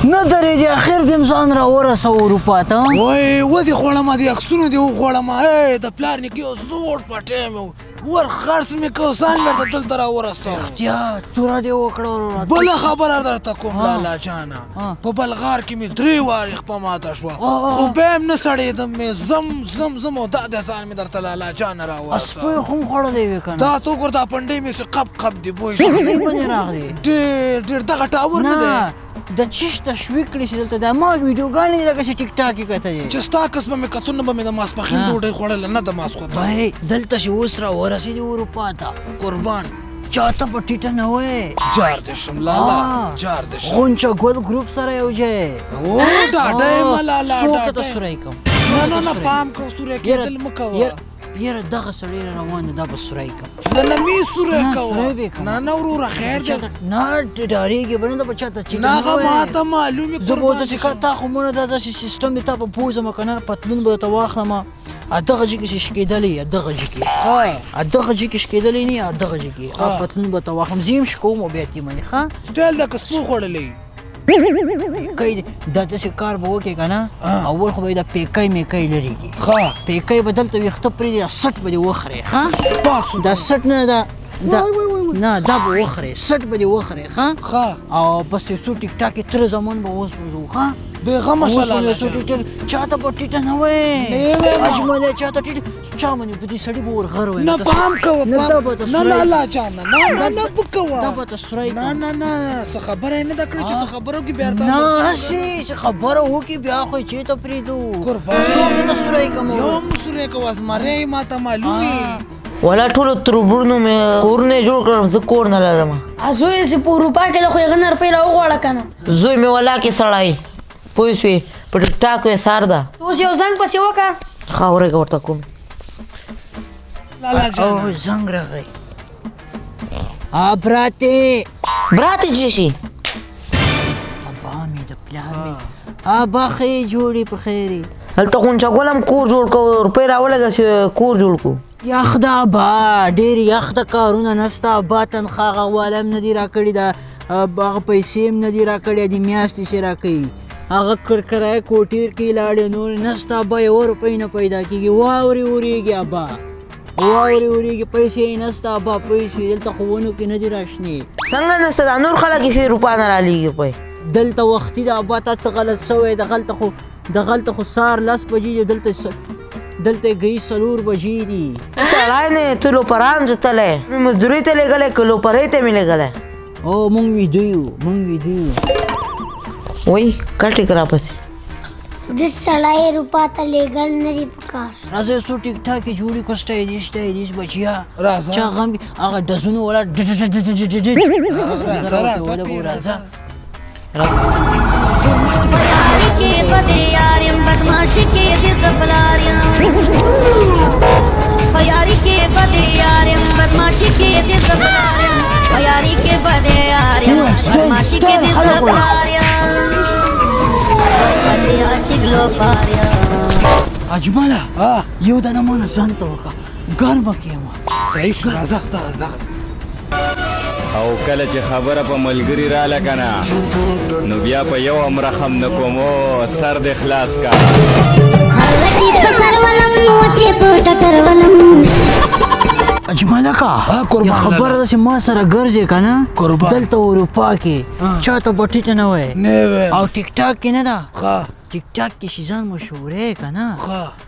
نه درېدې اخر دې م ځان راورسوه اروپا ته وای ودې خوړمه دې عکسونه دې وخوړمه د پلار نیکه یو زوړ پټی مې ور خرڅ مې کړ ځان بېرته دلته راورسوه اختیا توره دې وکړه وروره بله خبره درته کوم لالا جانه په بلغار کې مې 3 وارې خپه ماته شوه خو بیا هم نه سړېدم مې زم او دا د ځان مې درته لالا جانه راورسوه سپی خو م خوړلی وې که نه دا ته وګوره دا پنډۍ مې چې قب دې بوی دې باندې راغلی ډېر دغه ټاور نه دی د چیش تشویق کړي چې دلته دا ما ویډیوګانې دغه چې ټیک ټاک یې کته دی چې ستا قسمه مې کتونه به مې د ماسپښین ډوډۍ خوړله نه د ماسخوتن وای دلته چې اوس راورسېدې اروپا ته قربان چاته په ټیټه نه وې جار دې شم لالا جار دې شم غونچه ګل ګروپ سره یو ځای او ډاډه یم لالا څوک ډاډه ته سوری کوم نه پام کو سوری کېدل مه کوه یاره دغه سړی را روان دی دا به سوری کوم نه مې سوری کوه نه وروره خیر دی نه ډارېږي به نه ده به چاته چې نه هغه ماته معلومې زه به ورته چې که تا خو مونه دا داسې سیسټم دی تا به پوه ځم که نه پتلون به درته واخلمه دغه جې کې چې شکېدلی دغه جې کې دغه جې کې شکېدلی نه دغه جې کې پتلون به درته واخلم زه یې هم شکوم او بیا تی منې ښه سټایل ده که سپو خوړلی پیکی دا داسې کار به وکړې که نه اول خو به یې دا پیکی میکی لرې کړي پیکی به دلته ویښته پرېږدي سټ به دې وخورې ښه دا سټ نه نه دا به وخورې سټ به دې وخورې ښه او بس یو څو ټیک ټاک یې تر زمان به وسوځو ښه بېغمه شه لالا چاته به ټیټه نه وې اجمله چاته ټیټه چا منې په دې سړي به ورغر وې نه پام کوه نه لالا جانه نه پکوه دا به ته سوری نه څه خبره یې نه ده کړې چې څه خبره وکړي بیا نه هسې چې خبره وکړي بیا خو یې چېرته پرېږدو څوک ته سوری کوم یو م سوری کوه زمری یې ماته معلوم وي ولا ټولو تربرونو مې کورونه جوړ کړم زه کور نه لرم زوی چې په اروپا کې د خو یې غنر پې راوغواړه که نه زوی مې ولا کې سړی پوه شوې په ټیک ټاک یې سار ده ته اوس یو زنګ پسې وکړه ښه ورېږه ورته کوم لالا جانه زنګ راغی براتې براتې چې شي ابا مې د پلار مې ابا ښې جوړې په خیرې هلته غونچه ګل هم کور جوړ کړو روپۍ راولګه چې کور جوړ کړو یخ ده ابا ډېر یخ ده کارونه نسته ابا تنخوا هغه والا هم نه دي راکړي ده هغه پیسې هم نه دي راکړي دي میاشتې چې راکوي هغه کرایه کوټیر کې لاړې نور نسته ابا یوه روپۍ نه پیدا کېږي واورې اورېږي ابا واورې اورېږي پیسې یې نسته ابا پیسې دلته خو ونو کې نه دي راشنې څنګه نسته دا نور خلک یې روپا نه رالیږي پی دلته وختي ده ابا تا ته غلط شوی دغلته خو سهار 10 بجې دي دلته گئی 4 بجې دي سړی نه ته لوپران ته تللی مزدورۍ ته لېږلی که لوپرۍ ته مې لېږلی او مونږ ویده یو وایي کټې که راپسې د سړی اروپا ته لېږل نه دي پکار راځه څو ټیک ټاکې جوړې کړو سټایلیش بچیا راځه چا غم هغه ډزونه ولا راځه यारी के बदे यारियम बदमाशी के दिस बलारियम यारी के बदे यारियम बदमाशी के दिस बलारियम यारी के बदे यारियम बदमाशी के दिस बलारियम बच्चे अच्छी ग्लो पारियम اجمله یو دانه مانه ځان ته وکړه ګرمه کېمه صحیح شو راځه او کله چې خبره په ملګری راله که نه نو بیا په یو هم رحم نه کوم سر دې خلاص کا اجمله کا یا خبره داسې ما سره ګرځې که نه دلته اروپا کې چاته به ټیټه نه وی او ټیک ټاک کې نه ده ټیک ټاک کې چې ځان مشهورې که نه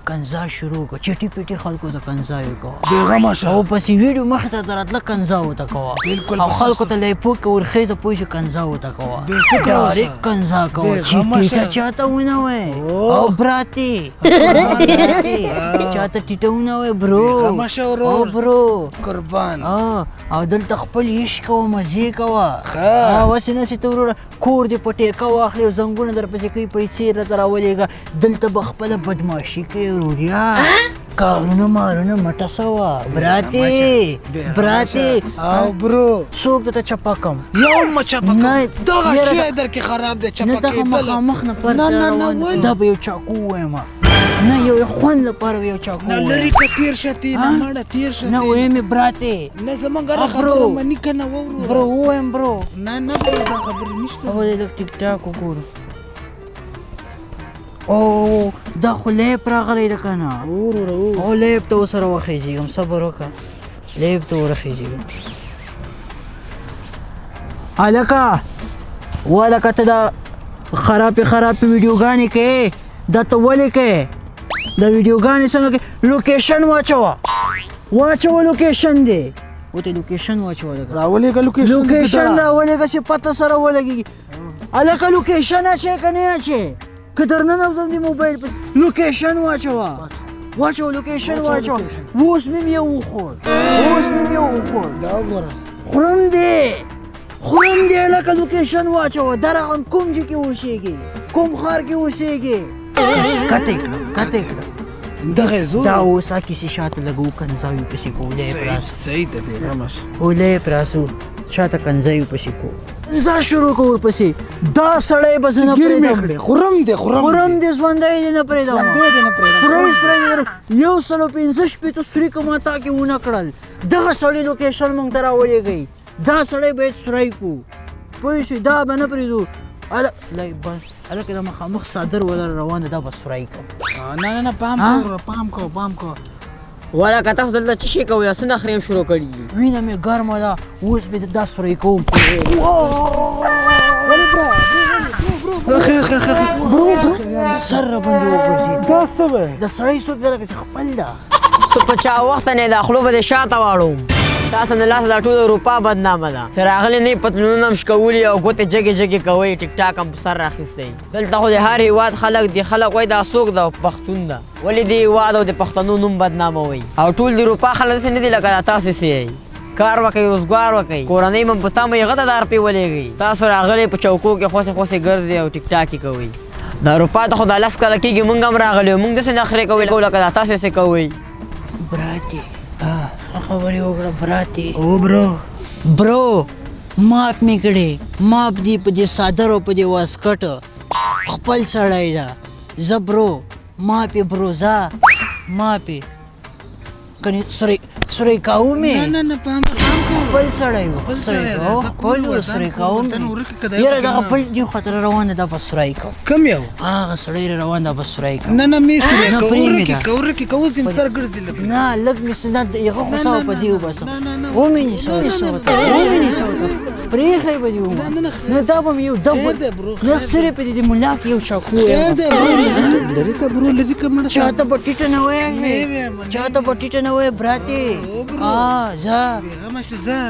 کنځا شروع کړه چټي پیټي خلکو ته کنځا یې کوه بېغمه شه او پسې ویډیو مخې ته درتله کنځا ورته کوه او خلکو ته لیپو کې ورخېږه پوه شي کنځا ورته کوه ډایرکټ کنځا کوه چې ټیټه چاته ونه وی او براتې چاته ټیټه ونه وی برو او برو قربان او دلته خپل عشق کوه مزې کوه هسې نسې ته وروره کور دې په ټیکه واخلې او زنګونه درپسې کوي پیسې راته راولېږه دلته به خپله بدماشي کوي وروریا کارونه مارونه مټه سوه براتې او برو څوک درته چپه کم یو م چپه کم دغه شی درکې خراب دی چپه نه دغه مخامخ نه پرته دا به یو چاقو ووایم نه یو خوند لپاره به یو چاقو نه لرې که تېر شه تی نه مړه تېر شه نه ویم یې براتې نه زمونږ هره خبره مني که نه برو ووایم برو نه برو دا خبرې نشته او دی لږ ټیک ټاک وګورو او دا خو لیپ راغلی ده که نه او لیپ ته ورسره وخېږېږم صبر وکړه لیپ ته ورخېږېږم هلکه والکه ته دا خرابې ویډیوګانې کوې دا ته ولې کوې دا ویډیوګانې څنګه کوې لوکیشن واچوه لوکیشن دی ورته لوکیشن واچوه لکه راولېږه لوکیشن راولېږه چې پته سره ولګېږي هلکه لوکیشن اچې که نه اچې که در ننوځم د موبایل پسې لوکیشن واچوه لوکیشن واچوه اوس مې یو وخوړ دا وګوره خورم دی هلکه لوکیشن واچوه درغم کوم ځای کې اوسېږي کوم ښار کې اوسېږي کته کړه دغه زور دا اوس کیسې شاته لږ کنځاوي پسې کوو لیپ راسو صحیح ده بیغمش او لیپ راسو شاته کنځاوي پسې کوو کنځا شروع کوو ورپسې دا سړی به زه نه پرېږدم خورم دی دی ژوندی دی نه پرېږدم سری یو 115 سوري که ما تا کې ونه کړل دغه سړي لوکیشن موږ ته راولېږئ دا سړی باید سوری کو پوه شوې دا به نه پرېږدو هلکه دا مخامخ څادر ولره روان ده دا به سوری کړم نه پام کو والکه تاسو دلته څه شي کوئ څه نخرې هم شروع کړي دي وینه مې ګرمه ده اوس به دا سوری کوم سر راباندې وګرځېد دا څه به د سړی څوک ده لکه چې خپل ده ته په چا وخت نه د خولو به دې شاته واړوم تاسو نه لاسه دا ټول اروپا بدنامه ده چې راغلي نه پتلونونه هم شکولي او ګوتې جګې کوئ ټیک ټاک هم په سر راخیستی دلته خو د هر هېواد خلک دي خلک وایي دا څوک ده پښتون ده ولې دې هېواد او د پښتنو نوم بدناموئ او ټول د اروپا خلک داسې نه دي لکه دا تاسو چې کار وکئ روزګار وکئ کورنۍ مو په تمه هغه ته 1000 روپۍ ولېږئ تاسو راغلي په چوکو کې خوسې ګرځئ او ټیک ټاک یې کوئ د اروپا ته خو دا 10 کاله کېږي موږ هم راغلي موږ داسې نخرې کوئ لکه دا تاسو یې کوئ براتي خبرې وکړه براتي او برو ماپ مې کړې ماپ دی په دې صادر او په دې واسکټ خپل سړی ده زه برو ماپې برو ځه ماپې کنې سوری کاو مې نه پام کو خپل سړی و خپل سوری کاو مې یاره دغه بل دې خاطر روان ده دا به سوری کوم کم یو هغه سړی روان ده به سوری کوم نه مې نه پرېږده کورکې کوز دې سر ګرځي لګ نه لږ مې څه هغه خو څه په دې وباسم ومې نیسه پرېښی به دې ومه نه دا به مې یو دم لږ سرې په دې ملا کې یو چاقو لري که مړه چاته به ټیټه نه وایې چاته به ټیټه نه وایې براتې ځه بیغمش ځه